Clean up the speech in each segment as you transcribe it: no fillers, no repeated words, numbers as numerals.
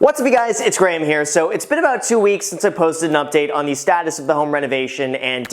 What's up you guys, it's Graham here. So it's been about 2 weeks since I posted an update on the status of the home renovation and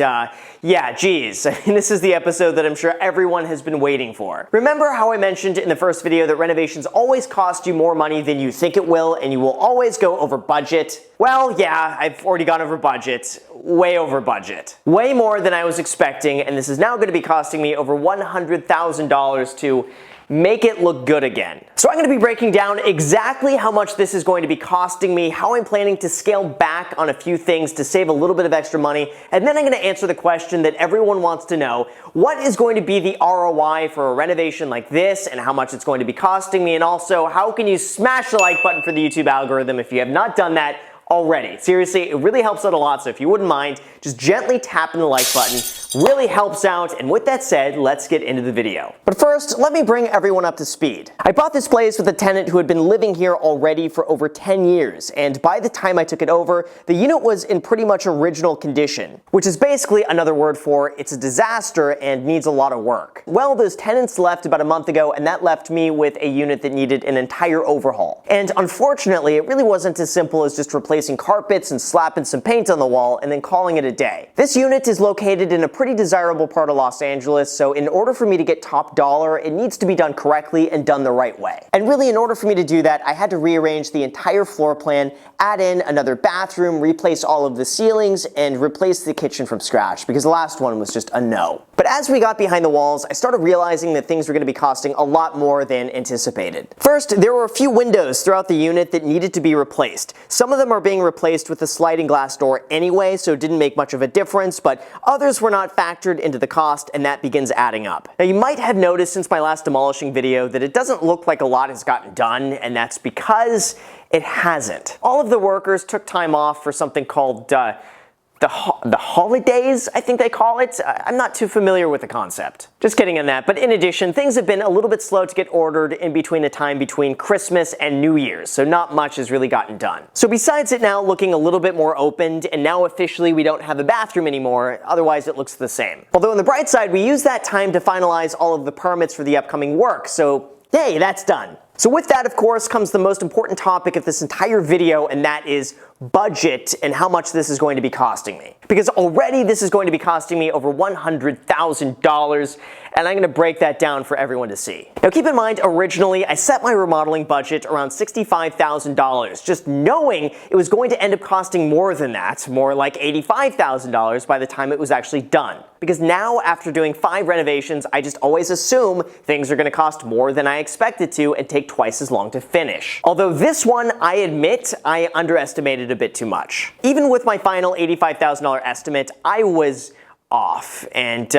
yeah, geez, this is the episode that I'm sure everyone has been waiting for. Remember how I mentioned in the first video that renovations always cost you more money than you think it will and you will always go over budget? Well, yeah, I've already gone over budget. Way over budget. Way more than I was expecting, and this is now going to be costing me over $100,000 to make it look good again. So I'm going to be breaking down exactly how much this is going to be costing me, how I'm planning to scale back on a few things to save a little bit of extra money, and then I'm going to answer the question that everyone wants to know: what is going to be the ROI for a renovation like this and how much it's going to be costing me, and also how can you smash the like button for the YouTube algorithm if you have not done that already. Seriously, it really helps out a lot, so if you wouldn't mind, just gently tapping the like button really helps out. And with that said, let's get into the video. But first, let me bring everyone up to speed. I bought this place with a tenant who had been living here already for over 10 years, and by the time I took it over, the unit was in pretty much original condition, which is basically another word for it's a disaster and needs a lot of work. Well, those tenants left about a month ago, and that left me with a unit that needed an entire overhaul. And unfortunately, it really wasn't as simple as just replacing carpets and slapping some paint on the wall and then calling it a day. This unit is located in a pretty desirable part of Los Angeles, so in order for me to get top dollar, it needs to be done correctly and done the right way. And really, in order for me to do that, I had to rearrange the entire floor plan, add in another bathroom, replace all of the ceilings, and replace the kitchen from scratch, because the last one was just a no. But as we got behind the walls, I started realizing that things were going to be costing a lot more than anticipated. First, there were a few windows throughout the unit that needed to be replaced. Some of them are being replaced with a sliding glass door anyway, so it didn't make much of a difference, but others were not factored into the cost, and that begins adding up. Now, you might have noticed since my last demolishing video that it doesn't look like a lot has gotten done, and that's because it hasn't. All of the workers took time off for something called the holidays, I think they call it. I'm not too familiar with the concept. Just kidding on that. But in addition, things have been a little bit slow to get ordered in between the time between Christmas and New Year's, so not much has really gotten done. So besides it now looking a little bit more opened, and now officially we don't have a bathroom anymore, otherwise it looks the same. Although on the bright side, we use that time to finalize all of the permits for the upcoming work, so yay, that's done. So with that, of course, comes the most important topic of this entire video, and that is budget and how much this is going to be costing me. Because already this is going to be costing me over $100,000, and I'm going to break that down for everyone to see. Now keep in mind, originally I set my remodeling budget around $65,000, just knowing it was going to end up costing more than that, more like $85,000 by the time it was actually done. Because now, after doing 5 renovations, I just always assume things are going to cost more than I expected to and take twice as long to finish. Although this one, I admit, I underestimated a bit too much. Even with my final $85,000 estimate, I was off, and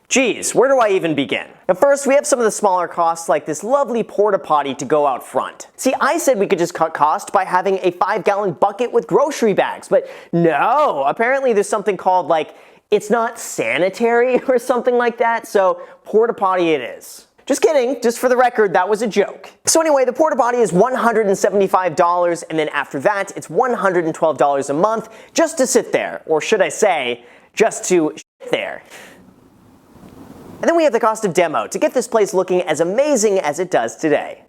geez, where do I even begin? Now first, we have some of the smaller costs like this lovely porta potty to go out front. See, I said we could just cut cost by having a 5-gallon bucket with grocery bags, but no, apparently there's something called like it's not sanitary or something like that, so porta potty it is. Just kidding, just for the record, that was a joke. So anyway, the porta potty is $175, and then after that, it's $112 a month just to sit there, or should I say, just to shit there. And then we have the cost of demo to get this place looking as amazing as it does today.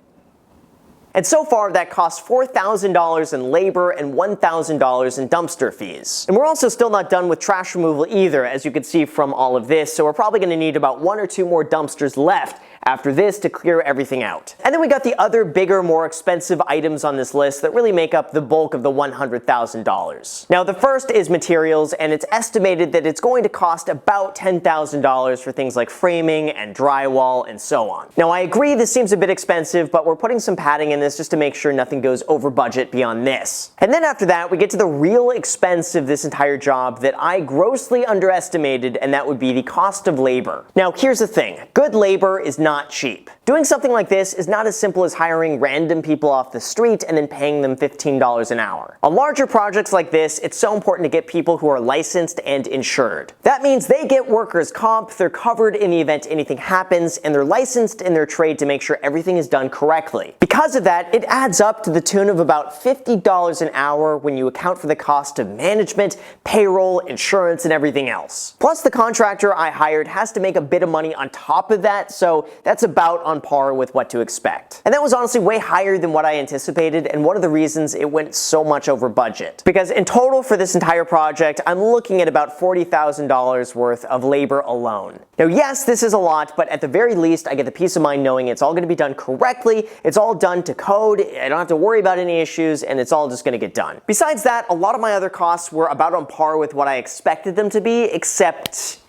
And so far, that costs $4,000 in labor and $1,000 in dumpster fees. And we're also still not done with trash removal either, as you can see from all of this, so we're probably going to need about 1 or 2 more dumpsters left after this to clear everything out. And then we got the other bigger, more expensive items on this list that really make up the bulk of the $100,000. Now the first is materials, and it's estimated that it's going to cost about $10,000 for things like framing and drywall and so on. Now I agree this seems a bit expensive, but we're putting some padding in this just to make sure nothing goes over budget beyond this. And then after that, we get to the real expense of this entire job that I grossly underestimated, and that would be the cost of labor. Now here's the thing, good labor is not cheap. Doing something like this is not as simple as hiring random people off the street and then paying them $15 an hour. On larger projects like this, it's so important to get people who are licensed and insured. That means they get workers' comp, they're covered in the event anything happens, and they're licensed in their trade to make sure everything is done correctly. Because of that, it adds up to the tune of about $50 an hour when you account for the cost of management, payroll, insurance, and everything else. Plus, the contractor I hired has to make a bit of money on top of that, so that's about on on par with what to expect. And that was honestly way higher than what I anticipated, and one of the reasons it went so much over budget. Because in total for this entire project, I'm looking at about $40,000 worth of labor alone. Now yes, this is a lot, but at the very least I get the peace of mind knowing it's all going to be done correctly, it's all done to code, I don't have to worry about any issues, and it's all just going to get done. Besides that, a lot of my other costs were about on par with what I expected them to be, except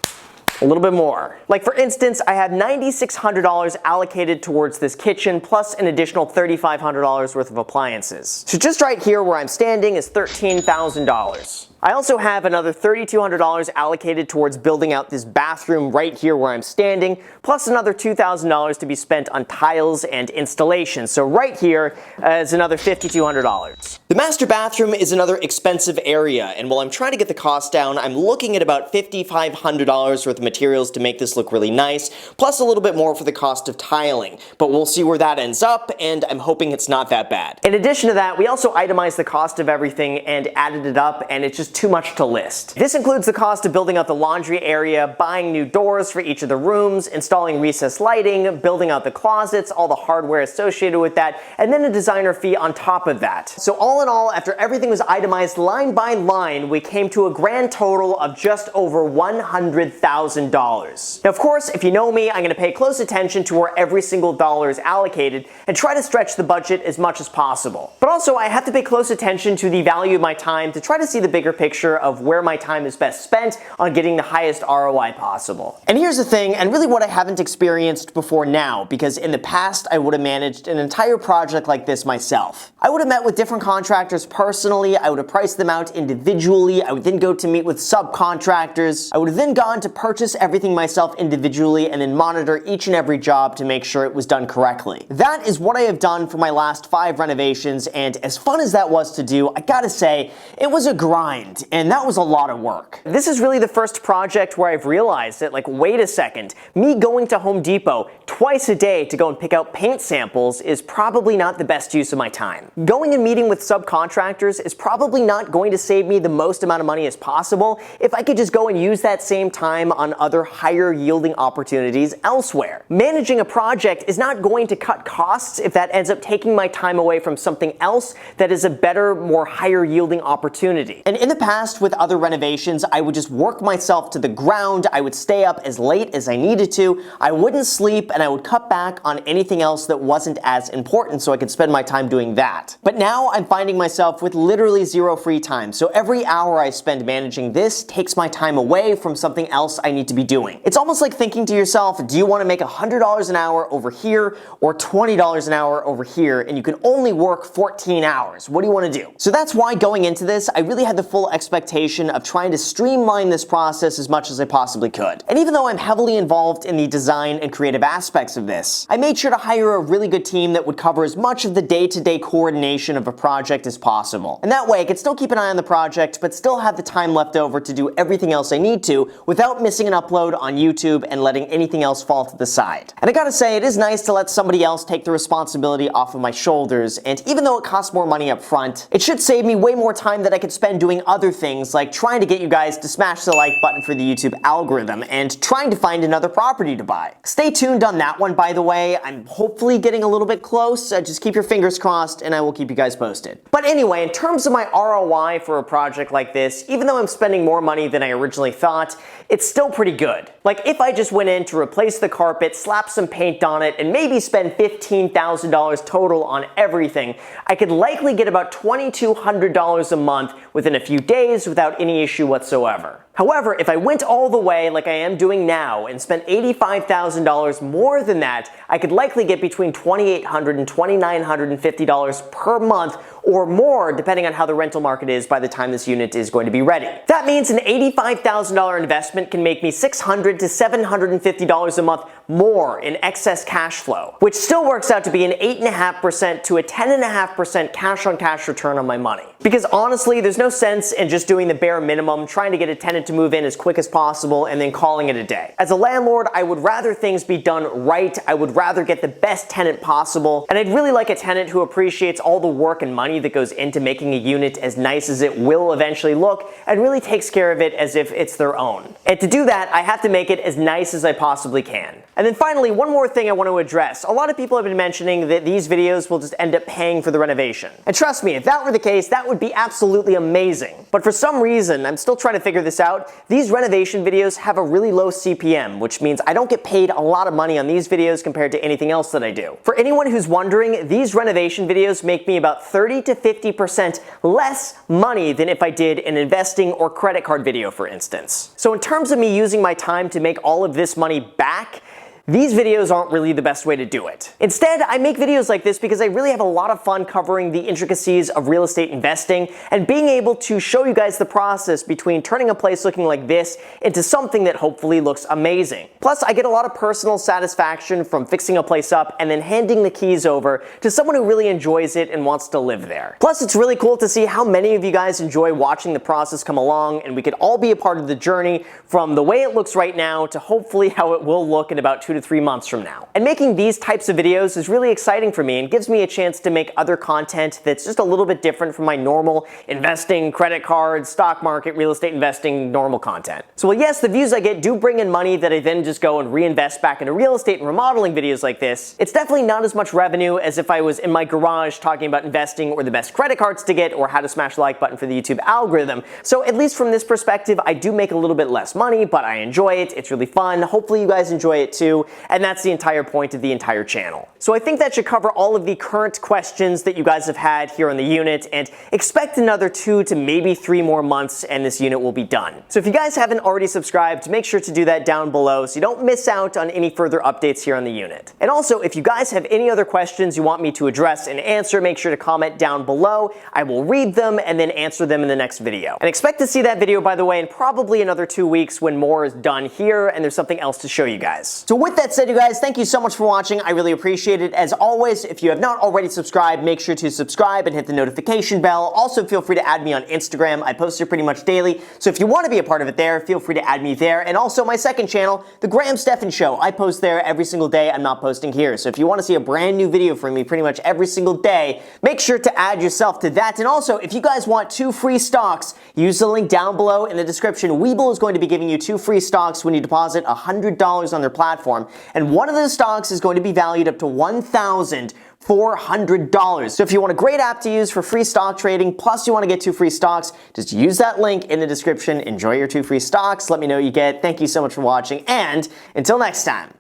a little bit more. Like for instance, I had $9,600 allocated towards this kitchen, plus an additional $3,500 worth of appliances. So just right here where I'm standing is $13,000. I also have another $3,200 allocated towards building out this bathroom right here where I'm standing, plus another $2,000 to be spent on tiles and installation. So right here is another $5,200. The master bathroom is another expensive area, and while I'm trying to get the cost down, I'm looking at about $5,500 worth of materials to make this look really nice, plus a little bit more for the cost of tiling. But we'll see where that ends up, and I'm hoping it's not that bad. In addition to that, we also itemized the cost of everything and added it up, and it's just too much to list. This includes the cost of building out the laundry area, buying new doors for each of the rooms, installing recessed lighting, building out the closets, all the hardware associated with that, and then a designer fee on top of that. So all in all, after everything was itemized line by line, we came to a grand total of just over $100,000. Now of course, if you know me, I'm going to pay close attention to where every single dollar is allocated and try to stretch the budget as much as possible. But also I have to pay close attention to the value of my time to try to see the bigger picture of where my time is best spent on getting the highest ROI possible. And here's the thing, and really what I haven't experienced before now, because in the past I would have managed an entire project like this myself. I would have met with different contractors personally, I would have priced them out individually, I would then go to meet with subcontractors, I would have then gone to purchase everything myself individually and then monitor each and every job to make sure it was done correctly. That is what I have done for my last 5 renovations, and as fun as that was to do, I gotta say, it was a grind. And that was a lot of work. This is really the first project where I've realized that, like, wait a second, me going to Home Depot twice a day to go and pick out paint samples is probably not the best use of my time. Going and meeting with subcontractors is probably not going to save me the most amount of money as possible if I could just go and use that same time on other higher yielding opportunities elsewhere. Managing a project is not going to cut costs if that ends up taking my time away from something else that is a better, more higher yielding opportunity. And in the past with other renovations, I would just work myself to the ground, I would stay up as late as I needed to, I wouldn't sleep, and I would cut back on anything else that wasn't as important so I could spend my time doing that. But now I'm finding myself with literally zero free time, so every hour I spend managing this takes my time away from something else I need to be doing. It's almost like thinking to yourself, do you want to make $100 an hour over here or $20 an hour over here, and you can only work 14 hours? What do you want to do? So that's why going into this, I really had the full expectation of trying to streamline this process as much as I possibly could. And even though I'm heavily involved in the design and creative aspects of this, I made sure to hire a really good team that would cover as much of the day-to-day coordination of a project as possible. And that way I could still keep an eye on the project, but still have the time left over to do everything else I need to without missing an upload on YouTube and letting anything else fall to the side. And I gotta say, it is nice to let somebody else take the responsibility off of my shoulders, and even though it costs more money up front, it should save me way more time that I could spend doing other things like trying to get you guys to smash the like button for the YouTube algorithm and trying to find another property to buy. Stay tuned on that one, by the way. I'm hopefully getting a little bit close. Just keep your fingers crossed and I will keep you guys posted. But anyway, in terms of my ROI for a project like this, even though I'm spending more money than I originally thought, it's still pretty good. Like if I just went in to replace the carpet, slap some paint on it, and maybe spend $15,000 total on everything, I could likely get about $2,200 a month within a few days without any issue whatsoever. However, if I went all the way like I am doing now and spent $85,000 more than that, I could likely get between $2,800 and $2,950 per month or more depending on how the rental market is by the time this unit is going to be ready. That means an $85,000 investment can make me $600 to $750 a month more in excess cash flow, which still works out to be an 8.5% to a 10.5% cash on cash return on my money. Because honestly, there's no sense in just doing the bare minimum, trying to get a tenant to move in as quick as possible and then calling it a day. As a landlord, I would rather things be done right. I would rather get the best tenant possible, and I'd really like a tenant who appreciates all the work and money that goes into making a unit as nice as it will eventually look and really takes care of it as if it's their own. And to do that, I have to make it as nice as I possibly can. And then finally, one more thing I want to address. A lot of people have been mentioning that these videos will just end up paying for the renovation. And trust me, if that were the case, that would be absolutely amazing. But for some reason, I'm still trying to figure this out, these renovation videos have a really low CPM, which means I don't get paid a lot of money on these videos compared to anything else that I do. For anyone who's wondering, these renovation videos make me about 30 to 50% less money than if I did an investing or credit card video, for instance. So in terms of me using my time to make all of this money back, these videos aren't really the best way to do it. Instead, I make videos like this because I really have a lot of fun covering the intricacies of real estate investing and being able to show you guys the process between turning a place looking like this into something that hopefully looks amazing. Plus, I get a lot of personal satisfaction from fixing a place up and then handing the keys over to someone who really enjoys it and wants to live there. Plus, it's really cool to see how many of you guys enjoy watching the process come along, and we could all be a part of the journey from the way it looks right now to hopefully how it will look in about 2 to 3 months from now. And making these types of videos is really exciting for me and gives me a chance to make other content that's just a little bit different from my normal investing, credit cards, stock market, real estate investing, normal content. So while yes, the views I get do bring in money that I then just go and reinvest back into real estate and remodeling videos like this, it's definitely not as much revenue as if I was in my garage talking about investing or the best credit cards to get or how to smash the like button for the YouTube algorithm. So at least from this perspective, I do make a little bit less money, but I enjoy it. It's really fun. Hopefully you guys enjoy it too. And that's the entire point of the entire channel. So I think that should cover all of the current questions that you guys have had here on the unit, and expect another 2 to maybe 3 more months and this unit will be done. So if you guys haven't already subscribed, make sure to do that down below so you don't miss out on any further updates here on the unit. And also, if you guys have any other questions you want me to address and answer, make sure to comment down below. I will read them and then answer them in the next video. And expect to see that video, by the way, in probably another 2 weeks when more is done here and there's something else to show you guys. So with that said, you guys, thank you so much for watching. I really appreciate it. As always, if you have not already subscribed, make sure to subscribe and hit the notification bell. Also, feel free to add me on Instagram. I post there pretty much daily, so if you want to be a part of it there, feel free to add me there. And also my second channel, The Graham Stephan Show. I post there every single day. I'm not posting here. So if you want to see a brand new video from me pretty much every single day, make sure to add yourself to that. And also, if you guys want 2 free stocks, use the link down below in the description. Webull is going to be giving you 2 free stocks when you deposit $100 on their platform. And one of those stocks is going to be valued up to $1,400. So if you want a great app to use for free stock trading, plus you want to get 2 free stocks, just use that link in the description. Enjoy your 2 free stocks. Let me know what you get. Thank you so much for watching, and until next time.